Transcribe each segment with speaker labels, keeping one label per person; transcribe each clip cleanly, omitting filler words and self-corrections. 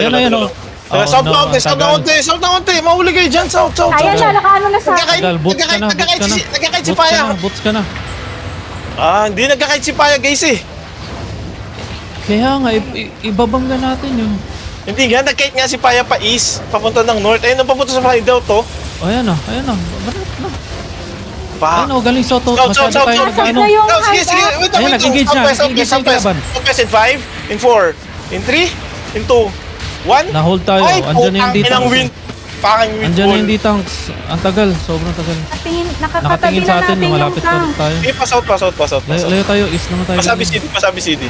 Speaker 1: Yan na yan o.
Speaker 2: South na konti. Mahuli kayo dyan. South.
Speaker 3: Ayan na, nakaano na sa akin.
Speaker 1: Tagal, boots ka na.
Speaker 2: Nagkakait si Paya.
Speaker 1: Boots ka na.
Speaker 2: Hindi nagkakait si Paya, guys eh.
Speaker 1: Kaya nga, ibabangga natin yun.
Speaker 2: Hindi nga, nagkait nga si Paya pa east, papunta ng north. Ayun, papunta sa hideout to.
Speaker 1: Ayan na. Banat na.
Speaker 2: Pa.
Speaker 1: Ayan o, galing Soto.
Speaker 2: South.
Speaker 1: Masyado tayo
Speaker 3: South
Speaker 1: nag-ano.
Speaker 3: na yung
Speaker 2: Sige. Wait,
Speaker 1: Ayan, nag-engage na. Nag-engage na yung kalaban.
Speaker 2: Southwest in 5, in 4, in 3, in 2, 1.
Speaker 1: Na-hold tayo. Andyan na yung
Speaker 2: Inang
Speaker 1: D-Tanks.
Speaker 2: win. Fucking win
Speaker 1: Andyan na yung
Speaker 2: ball.
Speaker 1: D-Tanks. Ang tagal. Sobrang tagal.
Speaker 3: Nakatabi
Speaker 1: Nakatingin
Speaker 3: na
Speaker 1: sa atin.
Speaker 3: natin yung
Speaker 1: Malapit na
Speaker 3: tank.
Speaker 1: tayo.
Speaker 2: Sige, pa-south.
Speaker 1: Layo tayo. East naman tayo.
Speaker 2: Pasabi CD.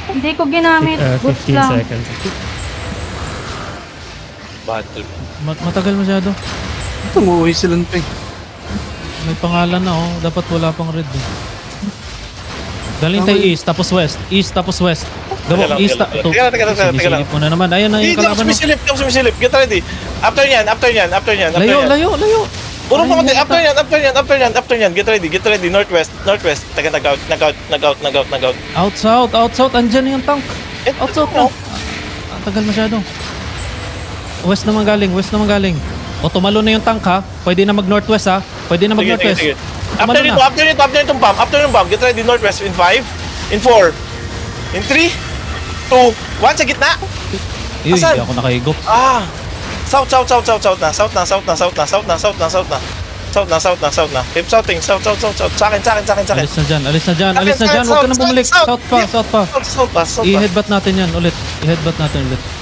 Speaker 3: Hindi ko ginamit. Boots
Speaker 4: 15
Speaker 3: lang.
Speaker 4: seconds.
Speaker 2: Bad trip.
Speaker 1: Matagal masyado.
Speaker 5: Tumuwi silang pe.
Speaker 1: May pangalan na oh. Dapat wala pang red eh. Galing tayo east tapos west. East tapos west. Gabo
Speaker 2: Teka lang,
Speaker 1: east.
Speaker 2: teka lang.
Speaker 1: Sinisilip mo na naman. Ayan na
Speaker 2: Hindi
Speaker 1: yung kalaban.
Speaker 2: ako sumisilip. Get ready. After yan.
Speaker 1: Layo.
Speaker 2: Puro pa konti. After yan. Get ready. Northwest. Taga nag-out.
Speaker 1: Out south. Andyan na yung tank. Out south na. Ang tagal masyado. West naman galing. O tumalo na yung tank ha. Pwede na mag-northwest ha.
Speaker 2: Sige.
Speaker 1: Tumalo na.
Speaker 2: After nitong bomb. Get ready. Northwest in 5, in 4, in 3, 2, 1 sa gitna.
Speaker 1: Uy,
Speaker 2: Asan?
Speaker 1: hindi ako nakahigop.
Speaker 2: South na. Keep shouting. South. Sa akin.
Speaker 1: Alis na dyan. Huwag ka na bumalik. South pa.
Speaker 2: South pa.
Speaker 1: I-headbutt natin yan ulit.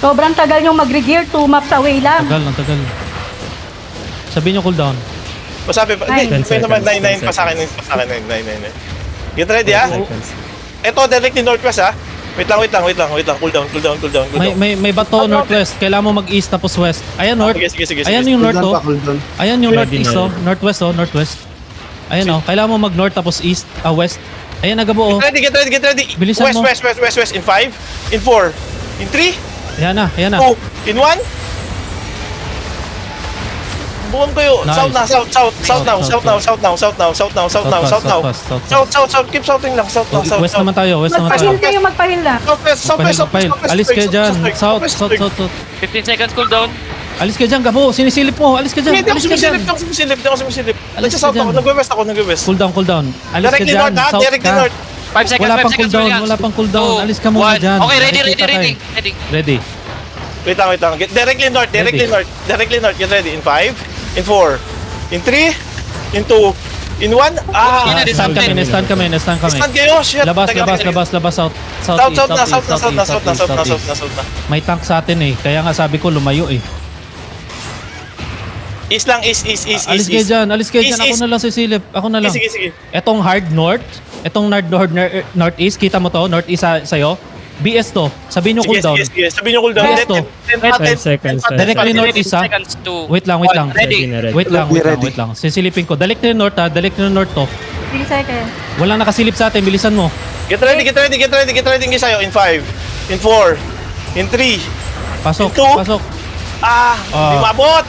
Speaker 3: Sobrang tagal yung mag-regear. 2 maps away lang.
Speaker 1: Ang tagal. Sabihin nyo cooldown.
Speaker 2: Masabi pa.
Speaker 3: Ay.
Speaker 2: Hindi, may naman 9 pa sa akin. 9. Get ready ha. Ito, directly northwest ha. Wait lang. Cool down.
Speaker 1: May bato northwest. Kailangan mo mag-east tapos west. Ayan north.
Speaker 2: Sige.
Speaker 1: Ayan yung north oh.
Speaker 5: Cool down.
Speaker 1: Ayan yung
Speaker 4: Ready
Speaker 1: northeast
Speaker 4: na.
Speaker 1: oh. Northwest. Ayan oh. Kailangan mo mag-north tapos east, west. Ayan nagabo oh.
Speaker 2: Get ready.
Speaker 1: Bilisan mo.
Speaker 2: West. In 5, in 4, in 3,
Speaker 1: Ayan na.
Speaker 2: 2, in 1. Buwan kayo.
Speaker 1: Nice.
Speaker 2: South now. Keep shouting lang. South.
Speaker 1: West naman tayo.
Speaker 3: Magpahil lang.
Speaker 2: Southwest.
Speaker 1: Alis kayo dyan. South.
Speaker 6: 15 seconds cooldown.
Speaker 1: Alis kayo dyan, Gabo. Sinisilip mo. Alis ka dyan.
Speaker 2: Hindi ako sumisilip.
Speaker 1: Alis ka
Speaker 2: South
Speaker 1: dyan.
Speaker 2: ako. Nag-west.
Speaker 1: Cooldown. Alis ka
Speaker 2: Directly
Speaker 1: dyan.
Speaker 2: north ha.
Speaker 1: South
Speaker 2: Directly
Speaker 1: ka.
Speaker 2: north.
Speaker 6: 5 seconds,
Speaker 1: Wala
Speaker 6: 5
Speaker 1: pang
Speaker 6: seconds.
Speaker 1: cooldown. Alis ka muna dyan.
Speaker 6: Okay, ready.
Speaker 1: Nakikita ka eh. Ready.
Speaker 2: Wait lang. Get directly north. Get ready. In 5, in 4, in 3, in 2, in 1.
Speaker 1: Stand kami.
Speaker 2: Stand kayo. Shit.
Speaker 1: Labas. South.
Speaker 2: South na.
Speaker 1: May tank sa atin eh. Kaya nga sabi ko lumayo eh.
Speaker 2: East lang. East.
Speaker 1: Alis kayo dyan. Ako na lang sisilip.
Speaker 2: Sige.
Speaker 1: Etong hard north. Etong northeast. Kita mo to? Northeast sa'yo. BS to. Sabihin nyo cooldown.
Speaker 2: Sige. Sabi nyo cooldown.
Speaker 1: Yes, to.
Speaker 4: 5 seconds.
Speaker 1: Directly northeast ha.
Speaker 6: seconds to...
Speaker 1: Wait lang.
Speaker 6: Ready.
Speaker 1: Wait lang. Sisilipin ko. Directly north ha. Directly north to.
Speaker 3: 3 seconds.
Speaker 1: Walang nakasilip sa atin. Bilisan mo.
Speaker 2: Get ready nga sa'yo. In 5, in 4, in 3.
Speaker 1: Pasok.
Speaker 2: Ito.
Speaker 1: Ah.
Speaker 2: Di mabot.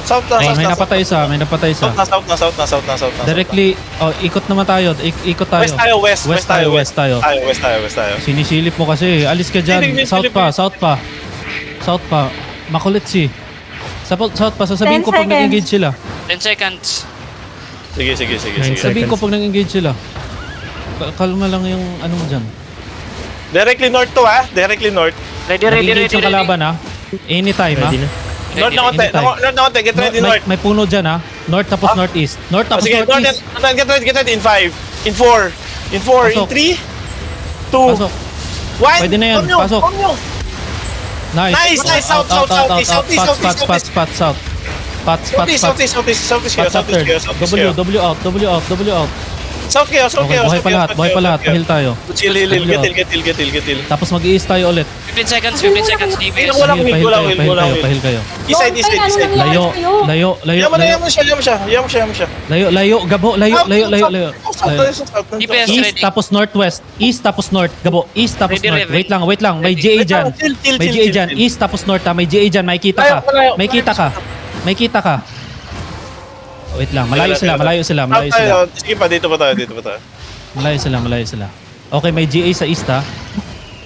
Speaker 2: South na.
Speaker 1: May napatay isa.
Speaker 2: South na.
Speaker 1: Directly. Ikot naman tayo. Ikot tayo.
Speaker 2: West tayo. West tayo.
Speaker 1: Sinisilip mo kasi. Alis ka dyan.
Speaker 2: Hindi,
Speaker 1: South pa. Makulit si. South pa. Sasabihin
Speaker 3: 10
Speaker 1: ko pag
Speaker 3: seconds.
Speaker 1: nag-engage sila.
Speaker 6: 10 seconds.
Speaker 2: Sige.
Speaker 1: Sabihin ko pag nag-engage sila. Kalma lang yung ano mo dyan.
Speaker 2: Directly north to ha. Directly north.
Speaker 1: Nag-engage yung kalaban ha. Anytime ha.
Speaker 4: Ready na.
Speaker 2: North na konti. Get ready north.
Speaker 1: May puno dyan ha. North tapos northeast. North tapos
Speaker 2: Sige,
Speaker 1: northeast.
Speaker 2: get ready in 5, in 4, in 4, in
Speaker 1: Pasok.
Speaker 2: 3, 2, 1.
Speaker 1: Pasok. Pwede na yan. Pasok. Nice.
Speaker 2: South,
Speaker 1: W out.
Speaker 2: South kayo.
Speaker 1: Okay, buhay pa lahat. Pahil tayo.
Speaker 2: Chill.
Speaker 1: Tapos mag-i-east tayo ulit.
Speaker 6: 15 seconds, DPS.
Speaker 2: Walang
Speaker 1: Sige,
Speaker 2: will.
Speaker 1: pahil kayo.
Speaker 2: Eastside.
Speaker 1: Layo.
Speaker 2: Yaman siya.
Speaker 1: Layo. Gabo, layo.
Speaker 6: DPS
Speaker 1: East
Speaker 6: ready.
Speaker 1: tapos northwest. East tapos north. Gabo, east tapos
Speaker 6: Ready,
Speaker 1: north.
Speaker 6: ready.
Speaker 1: Wait lang. May GA dyan.
Speaker 2: Chill.
Speaker 1: May GA dyan. East tapos north ha. May GA dyan. May kita ka. Wait lang. Malayo sila.
Speaker 2: Sige pa, dito pa tayo.
Speaker 1: Malayo sila. Okay, may GA sa east ha.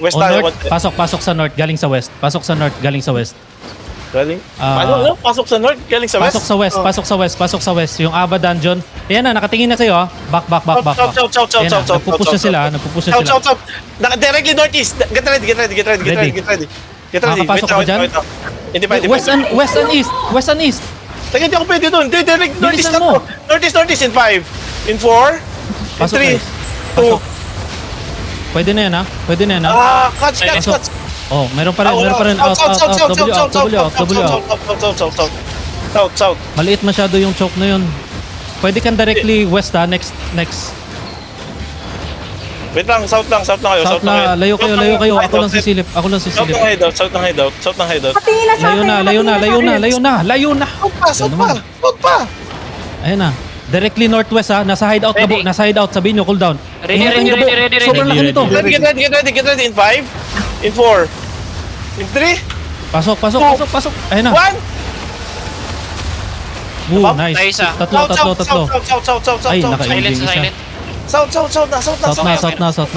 Speaker 2: West
Speaker 1: O
Speaker 2: tayo.
Speaker 1: north, pasok sa north, galing sa west. Pasok sa north, galing sa west.
Speaker 2: Galing?
Speaker 1: Ah.
Speaker 2: Ano? Pasok sa north? Galing sa west?
Speaker 1: Pasok sa west, pasok sa west, pasok sa west. Yung Ava Dungeon. Ayan na, nakatingin na kayo. Back. Ayan na, nagpupush na sila.
Speaker 2: South. Directly northeast. Get ready. Get ready.
Speaker 1: Makakapasok ka ba dyan?
Speaker 2: Hindi pa.
Speaker 1: West and east.
Speaker 2: Teka, hindi ako pwede doon. Hindi, direct northeast
Speaker 1: Bilisan
Speaker 2: na
Speaker 1: mo.
Speaker 2: to. Northeast in 5. In 4. In
Speaker 1: Pasok
Speaker 2: 3.
Speaker 1: guys. Pasok. Pwede na yan ha?
Speaker 2: Catch.
Speaker 1: Oh, meron pa rin. Out. W out.
Speaker 2: South.
Speaker 1: Maliit masyado yung choke na yun. Pwede kang directly west ha? Next.
Speaker 2: Wait lang, south lang kayo.
Speaker 1: South na, layo kayo. Ako lang sisilip.
Speaker 2: South ng hideout.
Speaker 3: Patingin na sa akin.
Speaker 1: Layo na.
Speaker 2: South pa.
Speaker 1: Ayan na. Directly northwest ha. Nasa hideout na
Speaker 6: Ready.
Speaker 1: Nasa hideout. Sabihin nyo, cool down.
Speaker 6: Ready.
Speaker 1: Sobrang laki nito.
Speaker 2: Get ready. In 5. In 4. In 3.
Speaker 1: Pasok. Ayan na.
Speaker 2: 1.
Speaker 1: Nice.
Speaker 6: Nice, ah.
Speaker 1: Tatlo.
Speaker 2: South.
Speaker 1: Ay, nakaibig isa.
Speaker 6: Silent.
Speaker 2: South na. South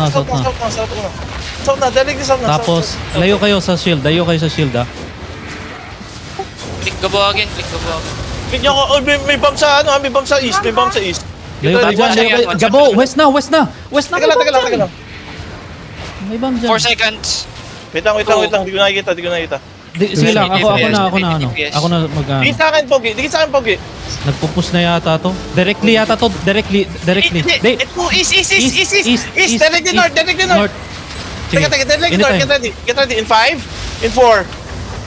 Speaker 2: na. Directly south na.
Speaker 1: Tapos, layo kayo sa shield ha.
Speaker 6: Click gabuhagin.
Speaker 2: Bigyan ko, may bomb sa east.
Speaker 1: Layo kayo dyan. Gabo, west na.
Speaker 2: Teka lang.
Speaker 1: May bomb
Speaker 6: 4
Speaker 1: dyan.
Speaker 6: seconds.
Speaker 2: Wait lang. Di ko nakikita.
Speaker 1: Sige lang, ako na
Speaker 2: Di sa akin, Pogi.
Speaker 1: Nagpupush na yata to. Directly. Di.
Speaker 2: East. Directly north.
Speaker 1: Sige.
Speaker 2: Teka, directly north.
Speaker 1: Anytime.
Speaker 2: Get ready. In 5. In 4.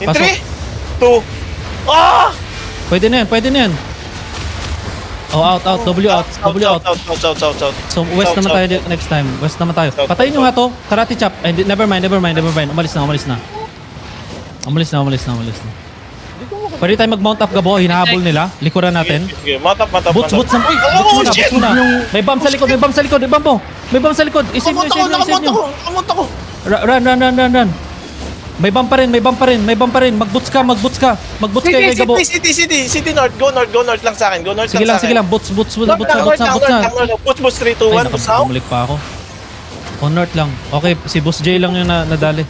Speaker 2: In
Speaker 1: Pasok.
Speaker 2: 3. 2. Ah!
Speaker 1: Pwede na yan. Oh, out. W out.
Speaker 2: South.
Speaker 1: So, west naman tayo next time. West naman tayo. Patayin nyo nga to. Karate chop. Never mind. Umalis na. Pwede tayo mag-mount up, Gabo. Hinahabol nila. Likuran natin.
Speaker 2: Sige, matap.
Speaker 1: Boots muna. Boots muna. May bomb sa likod. May bomb sa likod. Isave nyo.
Speaker 2: Nakamont ako.
Speaker 1: Run. May bomb pa rin. Mag-boots ka kay Gabo.
Speaker 2: City north. Go north lang sa akin.
Speaker 1: Sige lang. Boots na.
Speaker 2: Boots 3, 2, 1. Boots now.
Speaker 1: Bumalik pa ako. On north lang. Okay, si Boss J lang yung nadali.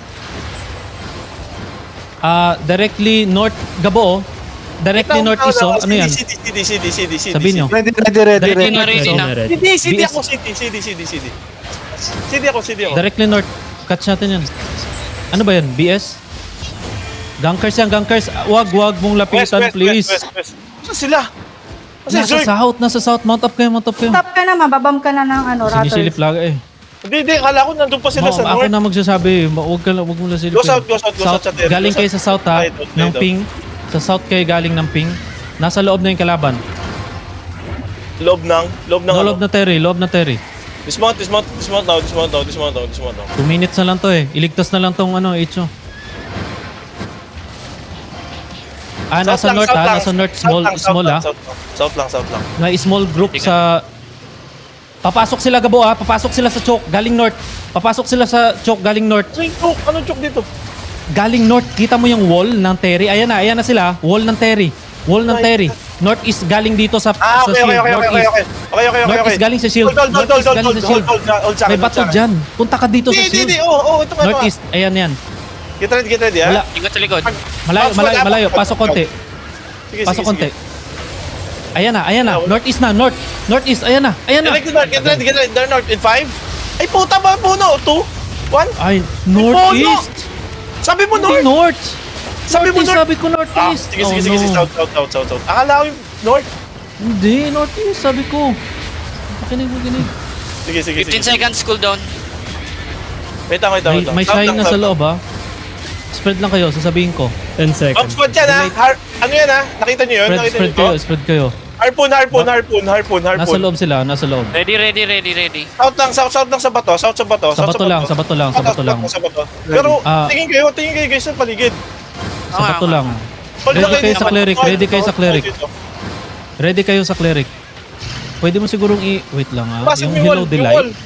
Speaker 1: Directly north, Gabo. Directly northeast, oh. Ano yan?
Speaker 2: City.
Speaker 1: Sabihin nyo.
Speaker 5: Ready.
Speaker 1: Directly
Speaker 6: Ready
Speaker 1: northeast,
Speaker 6: na.
Speaker 1: oh.
Speaker 2: City
Speaker 1: BS.
Speaker 2: ako. City ako.
Speaker 1: Directly north. Catch natin yan. Ano ba yan? BS? Gankers. Wag mong lapitan, please.
Speaker 2: West. Saan sila?
Speaker 1: Nasa south. Mount up kayo.
Speaker 3: Stop ka na, mababam ka na ng
Speaker 1: Sinisilip
Speaker 3: Rattles.
Speaker 1: lang eh.
Speaker 2: Hindi. Kala ko nandun pa sila sa
Speaker 1: Ako
Speaker 2: north.
Speaker 1: na magsasabi. Wag mo lang silipin.
Speaker 2: Go south sa terrace.
Speaker 1: Galing kayo sa south ha.
Speaker 2: Right, right,
Speaker 1: Ng
Speaker 2: right.
Speaker 1: ping. Sa south kayo galing ng ping. Nasa loob na yung kalaban.
Speaker 2: Loob ng
Speaker 1: Loob na Terry.
Speaker 2: Dismount now.
Speaker 1: 2 minutes na lang to eh. Iligtas na lang tong Icho. Nasa north ha. Nasa north. Small ha.
Speaker 2: South lang.
Speaker 1: May small group sa... Papasok sila, Gabo ha. Papasok sila sa choke. Galing north.
Speaker 2: Anong choke dito?
Speaker 1: Galing north. Kita mo yung wall ng Terry. Ayan na sila. Wall ng Terry. Northeast galing dito sa
Speaker 2: Okay.
Speaker 1: shield. Northeast galing sa shield.
Speaker 2: Hold
Speaker 1: May bato dyan. Punta ka dito sa shield.
Speaker 2: Ito nga.
Speaker 1: Northeast. Ayan yan.
Speaker 2: Get ready, ha?
Speaker 6: Ingat sa likod.
Speaker 1: Malayo. Pasok konti.
Speaker 2: Sige.
Speaker 1: Ayan na. Northeast na. Northeast. Ayan na.
Speaker 2: Directly north, get ready. They're north in 5. Ay, puta ba? Puno. 2, 1.
Speaker 1: Ay, northeast.
Speaker 2: Sabi mo
Speaker 1: Hindi
Speaker 2: north.
Speaker 1: north.
Speaker 2: Sabi mo north.
Speaker 1: Sabi ko northeast.
Speaker 2: Sige.
Speaker 1: Oh, no.
Speaker 2: South. Akala ko yung north.
Speaker 1: Hindi, northeast. Sabi ko. Makinig.
Speaker 2: Sige.
Speaker 6: 15 seconds cooldown.
Speaker 2: Wait lang.
Speaker 1: May shine na sa loob ha. Spread lang kayo, sasabihin ko. 10
Speaker 2: Bomb
Speaker 1: seconds.
Speaker 2: squad yan, ha? Ano yan, ha? Nakita nyo yun?
Speaker 1: Spread kayo.
Speaker 2: Harpoon.
Speaker 1: Nasa loob sila.
Speaker 6: Ready.
Speaker 2: South lang sa bato.
Speaker 1: Sa bato lang.
Speaker 2: Pero,
Speaker 1: Ah.
Speaker 2: tingin kayo guys sa paligid.
Speaker 1: Sa bato lang.
Speaker 2: Hold
Speaker 1: Ready
Speaker 2: lang
Speaker 1: kayo sa cleric,
Speaker 2: Hold
Speaker 1: ready kayo sa cleric.
Speaker 2: dito.
Speaker 1: Ready kayo sa cleric. Pwede mo sigurong wait lang ha.
Speaker 2: Basag
Speaker 1: Yung
Speaker 2: yung
Speaker 1: Hello
Speaker 2: wall,
Speaker 1: Delight.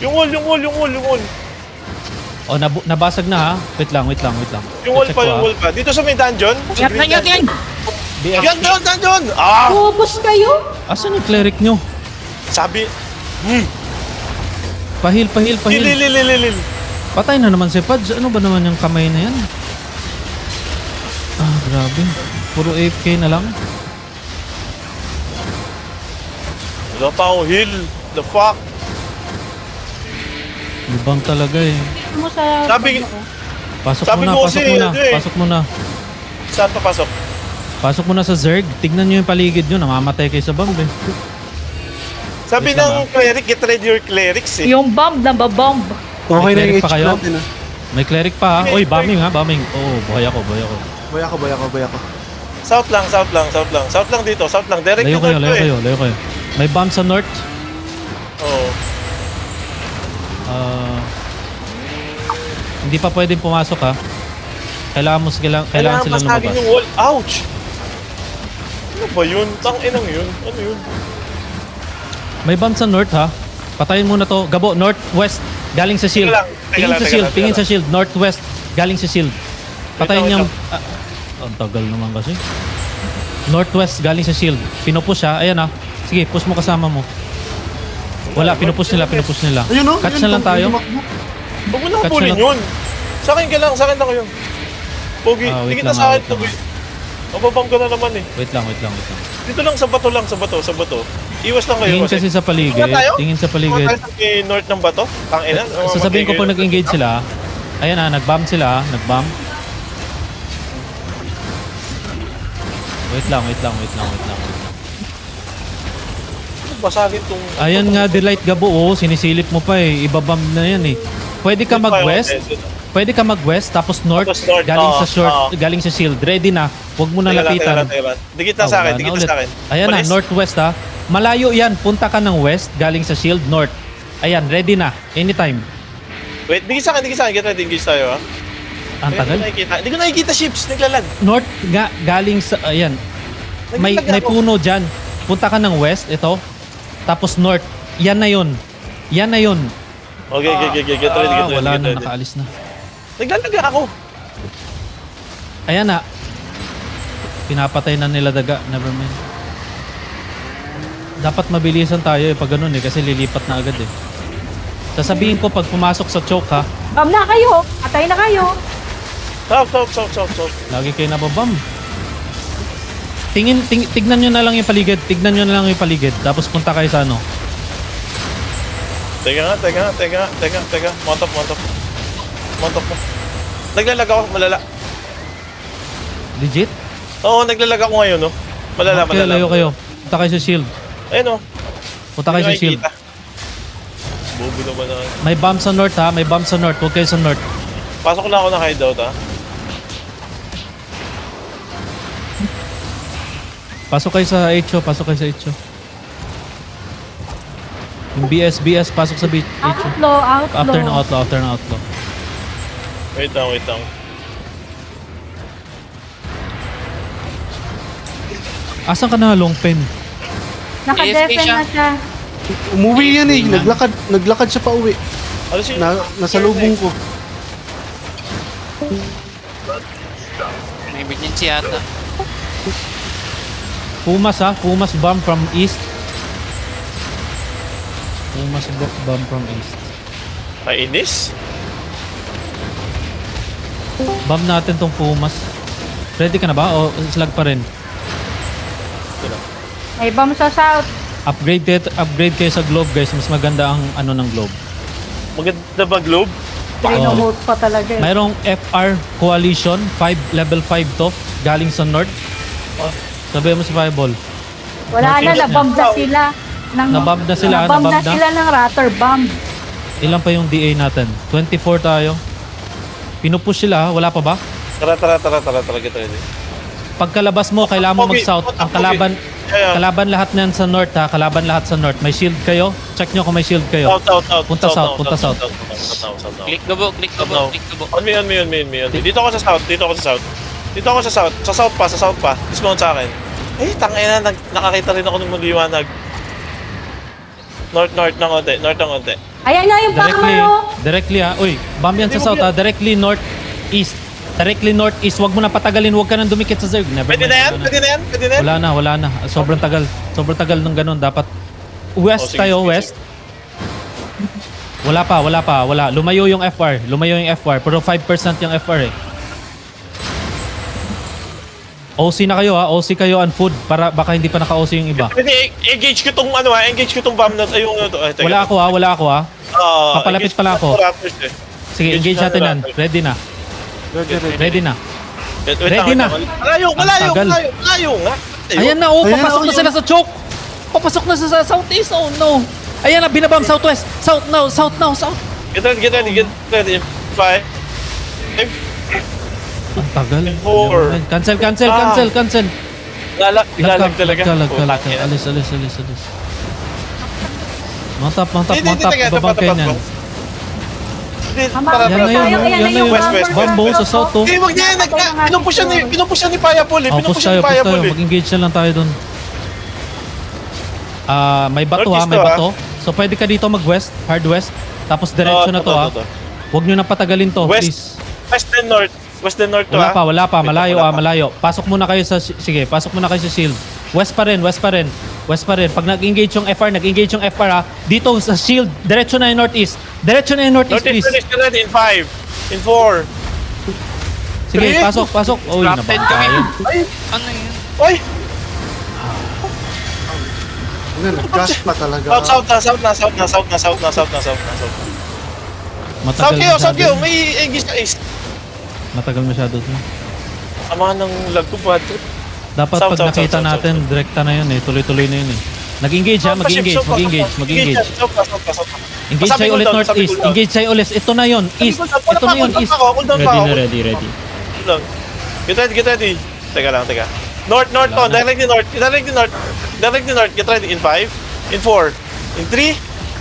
Speaker 2: yung wall.
Speaker 1: O, nabasag na ha. Wait lang.
Speaker 2: Yung wall
Speaker 1: Check
Speaker 2: pa,
Speaker 1: ko, ha.
Speaker 2: Dito sa may dungeon.
Speaker 6: Ingat na yan.
Speaker 2: Yan, dungeon! Ah!
Speaker 3: Ubus kayo?
Speaker 1: Asan yung cleric nyo?
Speaker 2: Sabi,
Speaker 1: Pahil.
Speaker 2: lil.
Speaker 1: Patay na naman si Pads. Ano ba naman yung kamay na yan? Ah, grabe. Puro AFK na lang.
Speaker 2: Wala pa akong heal. The fuck?
Speaker 1: Lubang talaga eh.
Speaker 3: Mo sa...
Speaker 2: Sabi-
Speaker 1: Pasok
Speaker 2: Sabi
Speaker 1: muna,
Speaker 2: ko
Speaker 1: pasok
Speaker 2: kasi,
Speaker 1: muna.
Speaker 2: ano eh.
Speaker 1: Pasok muna.
Speaker 2: Saan papasok?
Speaker 1: Pasok muna sa Zerg. Tignan nyo yung paligid nyo. Namamatay kayo sa bomb eh.
Speaker 2: Sabi
Speaker 1: Wait lang,
Speaker 2: ng cleric, get ready your clerics eh.
Speaker 3: Yung bomb, nababomb.
Speaker 5: Okay na
Speaker 1: cleric
Speaker 5: yung
Speaker 1: pa
Speaker 5: HP
Speaker 1: kayo?
Speaker 5: natin ah.
Speaker 1: May cleric pa ha. Uy, bombing ha, bombing. Oo, buhay ako, buhay ako.
Speaker 5: Boy ako.
Speaker 2: South lang, south lang, south lang. South lang dito, south lang. Direct
Speaker 1: Layo
Speaker 2: yung
Speaker 1: kayo,
Speaker 2: north
Speaker 1: layo
Speaker 2: ko eh.
Speaker 1: kayo, layo kayo. May bomb sa north.
Speaker 2: Oo.
Speaker 1: Ah, hindi pa pwedeng pumasok ha. Kailangan
Speaker 2: Kailangan
Speaker 1: silang
Speaker 2: masagin
Speaker 1: lumabas.
Speaker 2: yung wall. Ouch! Ano ba yun? Tang-inang yun. Ano yun?
Speaker 1: May bomb sa north ha. Patayin muna to. Gabo, northwest. Galing sa shield. Tingin sa shield, tingin sa shield. Northwest. Galing sa shield. Patayin
Speaker 2: Wait lang,
Speaker 1: niyang... ang tagal naman kasi. Northwest, galing sa shield. Pinupush ha. Ayan ha. Sige, push mo kasama mo. Wala, pinupush nila.
Speaker 5: Ayun no?
Speaker 1: Catch na lang tayo.
Speaker 2: Huwag mo na
Speaker 1: Catch
Speaker 2: kapulin
Speaker 1: na lang.
Speaker 2: yun. Sa akin ka lang, sa akin lang yun. Pogi,
Speaker 1: Ah, wait
Speaker 2: tingin na
Speaker 1: lang,
Speaker 2: sa akin
Speaker 1: wait
Speaker 2: to.
Speaker 1: lang.
Speaker 2: Mababang ka na naman eh.
Speaker 1: Wait lang.
Speaker 2: Dito lang, sa bato lang, sa bato. Iwas lang kayo
Speaker 1: Tingin kasi sa paligid.
Speaker 2: Ano tayo?
Speaker 1: Tingin sa
Speaker 2: Ano
Speaker 1: paligid.
Speaker 2: tayo sa north ng bato? Tang-ina.
Speaker 1: Sasabihin ko pag nag-engage sila. Ayan ha, nag-bomb sila. Nag-bomb. Wait lang.
Speaker 2: Basagin tong...
Speaker 1: Ayan nga, Delight Gabo, oh, sinisilip mo pa eh. Ibabam na yan eh. Pwede ka mag-west, tapos north,
Speaker 2: Tapos north,
Speaker 1: galing sa
Speaker 2: oo,
Speaker 1: short,
Speaker 2: oo.
Speaker 1: galing sa shield. Ready na. Huwag mo na lapitan.
Speaker 2: Dikit na sa akin, dikit na sa akin.
Speaker 1: Ayan na,
Speaker 2: Malis.
Speaker 1: northwest ha. Malayo yan. Punta ka ng west, galing sa shield, north. Ayan, ready na. Anytime.
Speaker 2: Wait, dikit sa akin. Get ready, engage tayo ha.
Speaker 1: Ang tagal.
Speaker 2: Hindi ko nakikita ships, naglalag.
Speaker 1: North, galing sa, ayan. May
Speaker 2: Naglalag ako.
Speaker 1: puno dyan. Punta ka ng west, ito. Tapos north. Yan na yun.
Speaker 2: Okay, get ready, get ready.
Speaker 1: Wala
Speaker 2: get
Speaker 1: na,
Speaker 2: ready.
Speaker 1: nakaalis na.
Speaker 2: Naglalag ako.
Speaker 1: Ayan na. Pinapatay na nila daga. Never mind. Dapat mabilisan tayo pag ganun kasi lilipat na agad eh. Sasabihin ko pag pumasok sa choke ha,
Speaker 3: Bomb na kayo. Atay na kayo.
Speaker 2: Stop.
Speaker 1: lagi kayo nababam. Tignan nyo na lang yung paligid. Tapos punta kayo sa ano.
Speaker 2: Teka. Montop mo. Naglalag ako, malala.
Speaker 1: Legit?
Speaker 2: Oo, naglalag ako ngayon, no? Malala.
Speaker 1: Layo kayo. Punta kayo sa shield.
Speaker 2: Ayun, no?
Speaker 1: Punta kayo sa shield.
Speaker 2: Bobo naman na.
Speaker 1: May bomb sa north ha. Huwag kayo sa north.
Speaker 2: Pasok na ako ng hideout, ha?
Speaker 1: Pasok kayo sa HO. Yung BS, pasok sa HO.
Speaker 3: Outlaw.
Speaker 1: After ng outlaw.
Speaker 2: Wait lang.
Speaker 1: Asan ka na long pen?
Speaker 3: Naka-defend
Speaker 6: siya.
Speaker 3: na siya.
Speaker 5: Umuwi yan eh. Naglakad siya pa uwi.
Speaker 2: Ano siya?
Speaker 5: Nasa lubong ko.
Speaker 6: May emergency yata.
Speaker 1: Pumas ha. Pumas bomb from east. Bomb from east.
Speaker 2: Kainis?
Speaker 1: Bomb natin tong Pumas. Ready ka na ba? O slag pa rin?
Speaker 3: May bomb sa south.
Speaker 1: Upgrade kayo sa globe guys. Mas maganda ang ano ng globe.
Speaker 2: Maganda ba, Globe?
Speaker 3: Rinomote pa talaga eh.
Speaker 1: Mayroong FR Coalition. Level 5 to. Galing sa north. Sabihin mo sa Fireball.
Speaker 3: Wala na, nabomb na sila.
Speaker 1: Nabomb na sila,
Speaker 3: Nabomb na
Speaker 1: nabomb na?
Speaker 3: sila ng Ratter Bomb.
Speaker 1: Ilan pa yung DA natin? 24 tayo. Pinupush sila ha? Wala pa ba?
Speaker 2: Tara, get ready.
Speaker 1: Pagkalabas mo, kailangan mo
Speaker 2: Pogi,
Speaker 1: mag-south.
Speaker 2: punta,
Speaker 1: Ang kalaban,
Speaker 2: Yeah.
Speaker 1: kalaban lahat na yan sa north ha. Kalaban lahat sa north. May shield kayo. Check nyo kung may shield kayo.
Speaker 2: South.
Speaker 1: Punta south.
Speaker 2: South.
Speaker 6: Click gabo.
Speaker 2: On me. Dito ako sa south. Sa south pa. Dismount sa akin. Eh, tangina, nakakita rin ako ng magliwanag. North ng konti.
Speaker 3: Ayan nga yung pangayo.
Speaker 1: Directly ha. Uy, bomb yan sa south ha. Directly northeast. Huwag mo na patagalin. Huwag ka nang dumikit sa Zerg. Never
Speaker 2: Pwede
Speaker 1: mind.
Speaker 2: na yan?
Speaker 1: Wala na. Sobrang tagal ng ganun. Dapat west
Speaker 2: sige,
Speaker 1: tayo,
Speaker 2: sige,
Speaker 1: west. Wala. Lumayo yung FR. Pero 5% yung FR eh. OC na kayo ha. OC kayo and food para baka hindi pa naka-OC yung iba.
Speaker 2: Pwede, engage ko tong bomb na yung teka.
Speaker 1: Wala ako ha. Papalapit
Speaker 2: engage
Speaker 1: pala
Speaker 2: ko
Speaker 1: ako.
Speaker 2: tong Raptors eh.
Speaker 1: Sige, engage natin yan. Ready na.
Speaker 5: Ready.
Speaker 2: Wait
Speaker 1: Ready
Speaker 2: lang,
Speaker 1: na.
Speaker 2: wait lang. Malayo nga.
Speaker 1: Ayan na,
Speaker 5: Ayan
Speaker 1: papasok
Speaker 5: na,
Speaker 1: na sila sa choke. Papasok na sa southeast. Oh no. Ayan na, binabam southwest. South now.
Speaker 2: Get ready. 5.
Speaker 1: Ang tagal.
Speaker 2: Four.
Speaker 1: Cancel.
Speaker 2: Lalag talaga.
Speaker 1: Lag. Alis. Mantap. Babang kayo niyan.
Speaker 3: Hamapin
Speaker 1: Yan na yun,
Speaker 3: tayo. Ayan na yung
Speaker 2: West.
Speaker 1: Bambo sa south to.
Speaker 2: Eh, wag niya. Pinupush siya ni Payapol eh.
Speaker 1: Push tayo. Mag-engage na lang tayo dun. May bato ha,
Speaker 2: Northeast
Speaker 1: may
Speaker 2: to,
Speaker 1: bato. So pwede ka dito mag-west, hard west. Tapos diretso na to ha. Huwag nyo nang patagalin to, please.
Speaker 2: West and north to
Speaker 1: Wala pa. Malayo. Pasok muna kayo sa shield. West pa rin. Pag nag-engage yung FR ha. Dito sa shield, diretso na yung northeast.
Speaker 2: Northeast,
Speaker 1: Please.
Speaker 2: finish ka ready in 5, in 4.
Speaker 1: Sige,
Speaker 2: Three.
Speaker 1: pasok. Uy,
Speaker 6: Top 10 kami.
Speaker 1: nabantayan.
Speaker 6: Ano yun?
Speaker 2: Oy!
Speaker 5: Nag-gas pa talaga.
Speaker 2: South na.
Speaker 1: Matagal
Speaker 2: South kayo. May engage na east.
Speaker 1: Matagal masyado to.
Speaker 2: Samahan ng lag ko, bad trip.
Speaker 1: Dapat
Speaker 2: South,
Speaker 1: pag
Speaker 2: south,
Speaker 1: nakita
Speaker 2: south,
Speaker 1: natin, direkta na yun eh. Tuloy-tuloy na yun eh. Mag-engage ha, mag-engage.
Speaker 2: South pa.
Speaker 1: Engage
Speaker 2: Sabi
Speaker 1: tayo
Speaker 2: ko
Speaker 1: ulit
Speaker 2: down,
Speaker 1: northeast.
Speaker 2: sabi ko down.
Speaker 1: Engage tayo ulit. Ito na yun, east. Ito na yun, east.
Speaker 2: Cool down pa ako.
Speaker 1: Ready.
Speaker 2: Lang. Get ready. Teka lang. North to. Directly north. Get ready in 5, in 4, in 3,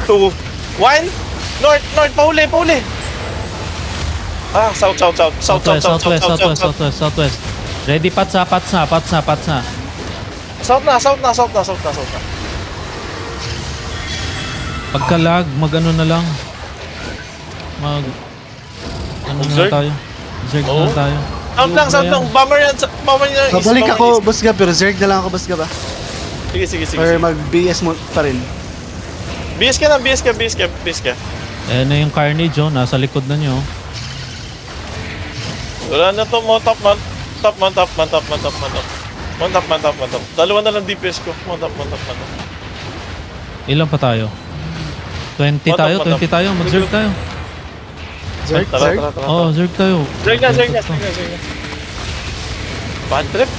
Speaker 2: 2, 1. North. Pauli. South.
Speaker 1: Southwest. Ready, patsa.
Speaker 2: South na.
Speaker 1: Pagka-lag, mag-ano na lang. Ano na
Speaker 2: Zerg?
Speaker 1: tayo? Zerg na tayo.
Speaker 2: South lang. Bomber yan.
Speaker 5: Babalik ako, Boss Gab, pero Zerg na lang ako, Boss Gab ah.
Speaker 2: Sige.
Speaker 5: Or mag-BS mo pa rin.
Speaker 2: BS ka.
Speaker 1: Eh na yung carnage oh, nasa likod na nyo.
Speaker 2: Wala na to. Top. Dalawa na lang DPS ko. Mantap.
Speaker 1: Ilan pa tayo? 20 tayo? Mag-zerg tayo.
Speaker 5: Zerg?
Speaker 2: Tara.
Speaker 1: Oh, zerg tayo.
Speaker 2: Zerg na. Bad trip.